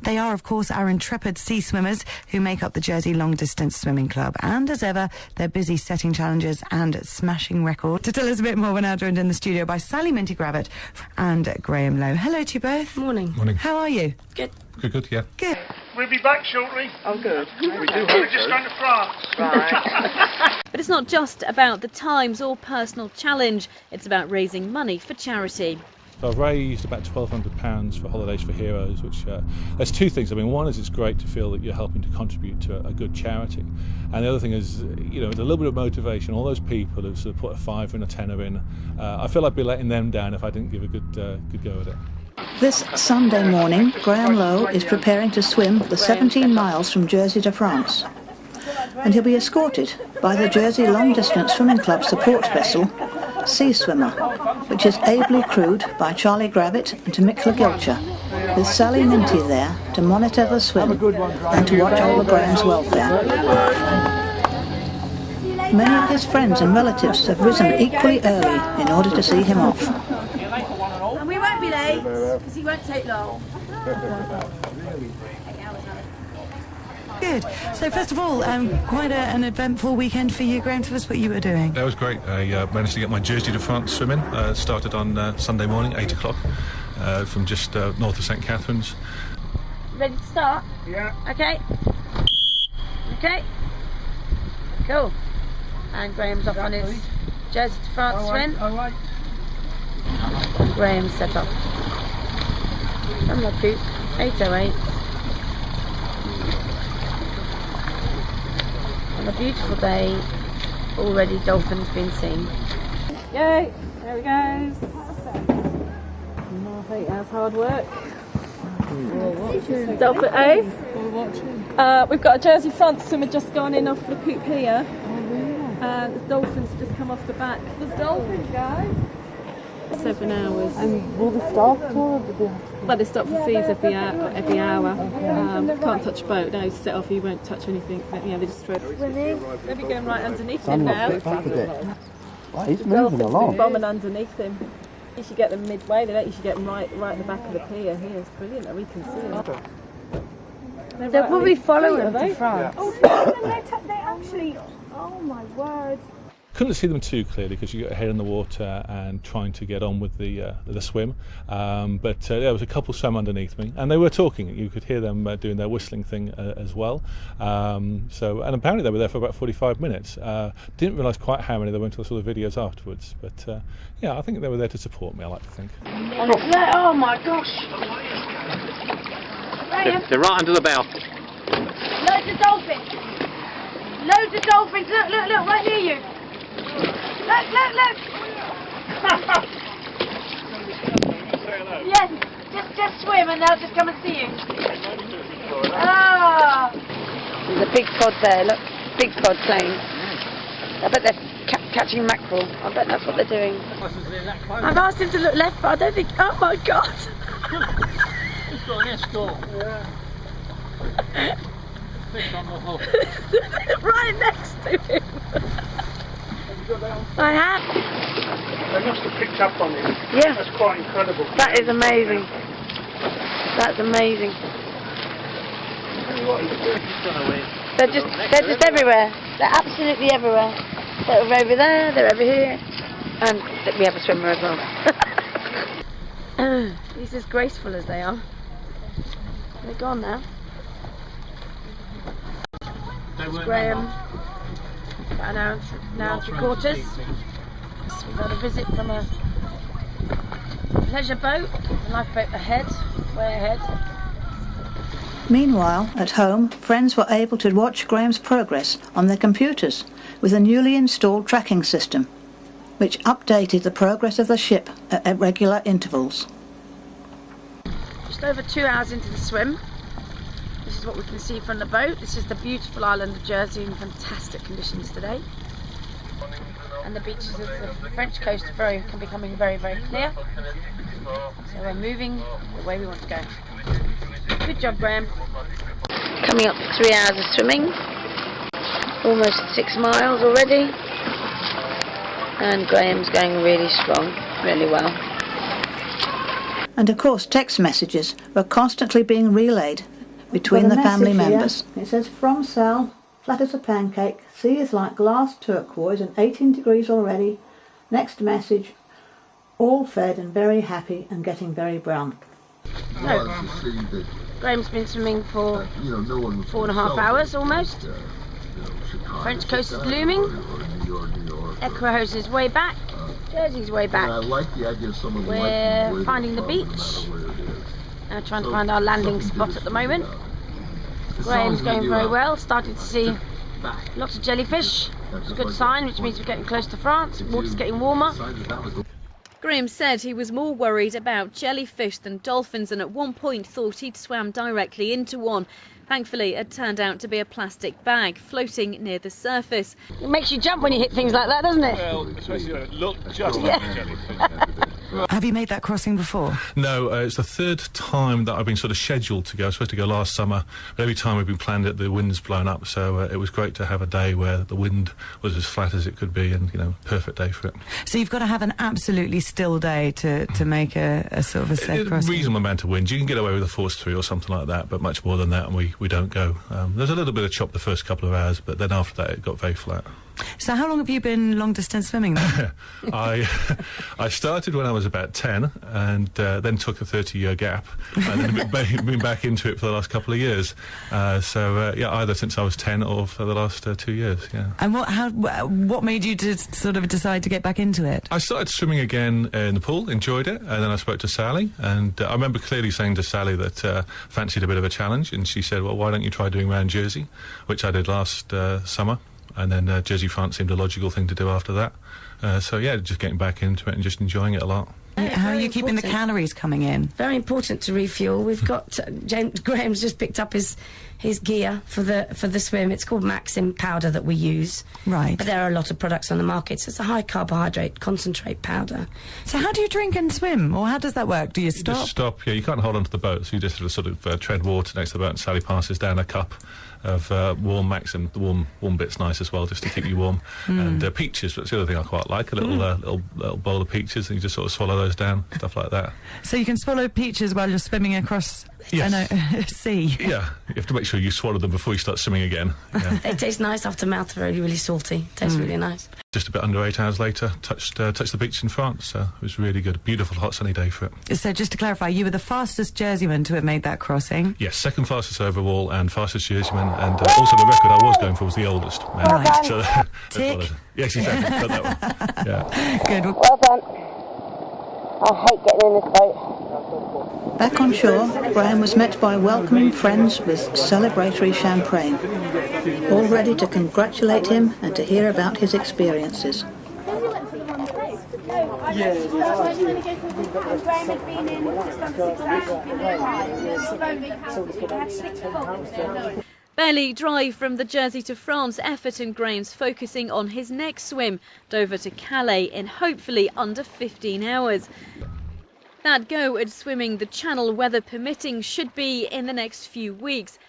They are, of course, our intrepid sea swimmers who make up the Jersey Long Distance Swimming Club. And as ever, they're busy setting challenges and smashing records. To tell us a bit more, we're now joined in the studio by Sally Minty-Gravitt and Graeme Lowe. Hello to you both. Morning. Morning. How are you? Good. Good, yeah. Good. We'll be back shortly. Oh, good. We're just going to France. Right. But it's not just about the times or personal challenge, it's about raising money for charity. So I've raised about £1,200 for Holidays for Heroes, which there's two things. I mean, one is it's great to feel that you're helping to contribute to a good charity, and the other thing is, you know, a little bit of motivation. All those people who sort of put a £5 and a £10 in, I feel I'd be letting them down if I didn't give a good go at it. This Sunday morning, Graeme Lowe is preparing to swim the 17 miles from Jersey to France, and he'll be escorted by the Jersey Long Distance Swimming Club support vessel, Sea Swimmer, which is ably crewed by Charlie Gravitt and Mickla Gilcher, with Sally Minty there to monitor the swim and to watch over Graeme's welfare. Many of his friends and relatives have risen equally early in order to see him off. And we won't be late, because he won't take long. Good. So first of all, quite an eventful weekend for you, Graeme. Tell us what you were doing. That was great. I managed to get my Jersey2France swimming. Started on Sunday morning, 8 o'clock, from just north of St Catherine's. Ready to start? Yeah. Okay. Okay. Cool. And Graeme's off on his Jersey2France swim. All right. Graeme's set off. From the coop, 8:08. On a beautiful day, already dolphins been seen. Yay! There we go. I think that's hard work. Dolphin A. We've got a Jersey2France swimmer just gone in off the coop here. And the dolphins just come off the back. There's dolphins, guys. 7 hours. And will the staff tour? Well, they stop for feeds every hour. Can't touch a boat. No, set off, you won't touch anything. But, yeah, they just throw it. They'll be going right underneath him now. He's moving along. Bombing underneath him. You should get them midway. They don't usually get them right at the back of the pier. Here, it's brilliant. We can see them. They'll probably follow him to France. Oh, they actually... Oh, my word. Couldn't see them too clearly because you got your head in the water and trying to get on with the swim. But there was a couple swam underneath me, and they were talking. You could hear them doing their whistling thing as well. And apparently they were there for about 45 minutes. Didn't realise quite how many there were until I saw the videos afterwards. But yeah, I think they were there to support me, I like to think. Oh my gosh! They're right under the bow. Loads of dolphins! Loads of dolphins! Look, right near you! Look! Yes, just swim and they'll just come and see you. Ah! There's a big cod there, look. Big cod playing. I bet they're catching mackerel. I bet that's what they're doing. I've asked him to look left, but I don't think... Oh my God! He's got an escort. Yeah. Right next to him. I have. They must have picked up on him. Yeah. That's quite incredible. That is amazing. That's amazing. They're just everywhere. They're absolutely everywhere. They're over there, they're over here. And we have a swimmer as well. He's as graceful as they are. They're gone now. Graeme. About an hour and 3/4. We've had a visit from a pleasure boat, a lifeboat ahead, way ahead. Meanwhile, at home, friends were able to watch Graeme's progress on their computers with a newly installed tracking system, which updated the progress of the ship at regular intervals. Just over 2 hours into the swim. This is what we can see from the boat. This is the beautiful island of Jersey in fantastic conditions today. And the beaches of the French coast can be becoming very, very clear. So we're moving the way we want to go. Good job, Graeme. Coming up to 3 hours of swimming. Almost 6 miles already. And Graeme's going really strong, really well. And of course text messages were constantly being relayed between the family members. It says, from Sal, flat as a pancake, sea is like glass turquoise and 18 degrees already. Next message, all fed and very happy and getting very brown. So, Graeme's been swimming for 4.5 hours almost. French coast is looming. Equihose is way back. Jersey's way back. We're finding the beach. Trying to find our landing spot at the moment. Graeme's going very well. Starting to see lots of jellyfish. It's a good sign, which means we're getting close to France. Water's getting warmer. Graeme said he was more worried about jellyfish than dolphins, and at one point thought he'd swam directly into one. Thankfully, it turned out to be a plastic bag floating near the surface. It makes you jump when you hit things like that, doesn't it? Well, especially when it looked just like a jellyfish. Have you made that crossing before? No, it's the third time that I've been sort of scheduled to go. I was supposed to go last summer, but every time we've been planned it, the wind's blown up. So it was great to have a day where the wind was as flat as it could be, and perfect day for it. So you've got to have an absolutely still day to make a sort of a safe crossing. Reasonable amount of wind. You can get away with a force 3 or something like that, but much more than that, and we don't go. There's a little bit of chop the first couple of hours, but then after that it got very flat. So how long have you been long distance swimming then? I started when I was about 10 and then took a 30-year gap and then been back into it for the last couple of years. Either since I was 10 or for the last 2 years, yeah. And what made you to sort of decide to get back into it? I started swimming again in the pool, enjoyed it, and then I spoke to Sally, and I remember clearly saying to Sally that fancied a bit of a challenge, and she said, well, why don't you try doing around Jersey, which I did last summer. And then Jersey France seemed a logical thing to do after that. Just getting back into it and just enjoying it a lot. How are you keeping the calories coming in? Very important to refuel. We've got Graeme's just picked up his gear for the swim. It's called Maxim powder that we use. Right. But there are a lot of products on the market. So it's a high carbohydrate concentrate powder. So how do you drink and swim, or how does that work? Do you stop? You just stop. Yeah, you can't hold onto the boat, so you just sort of tread water next to the boat, and Sally passes down a cup of warm Maxim. The warm bit's nice as well, just to keep you warm. And peaches, that's the other thing I quite like. A little bowl of peaches, and you just sort of swallow those down, stuff like that. So you can swallow peaches while you're swimming across a sea? Yeah, you have to make sure you swallow them before you start swimming again. Yeah. They taste nice aftermouth, really, really salty. Tastes really nice. Just a bit under 8 hours later, touched the beach in France, so it was really good. Beautiful, hot, sunny day for it. So just to clarify, you were the fastest Jerseyman to have made that crossing? Yes, second fastest overall and fastest Jerseyman, and also the record I was going for was the oldest. Right. So, Tick. Yes, exactly. Got that one. Yeah. Good. Well done. I hate getting in this boat. Back on shore, Graeme was met by welcoming friends with celebratory champagne, all ready to congratulate him and to hear about his experiences. Barely dry from the Jersey to France effort, and Graeme's focusing on his next swim, Dover to Calais, in hopefully under 15 hours. That go at swimming the Channel, weather permitting, should be in the next few weeks.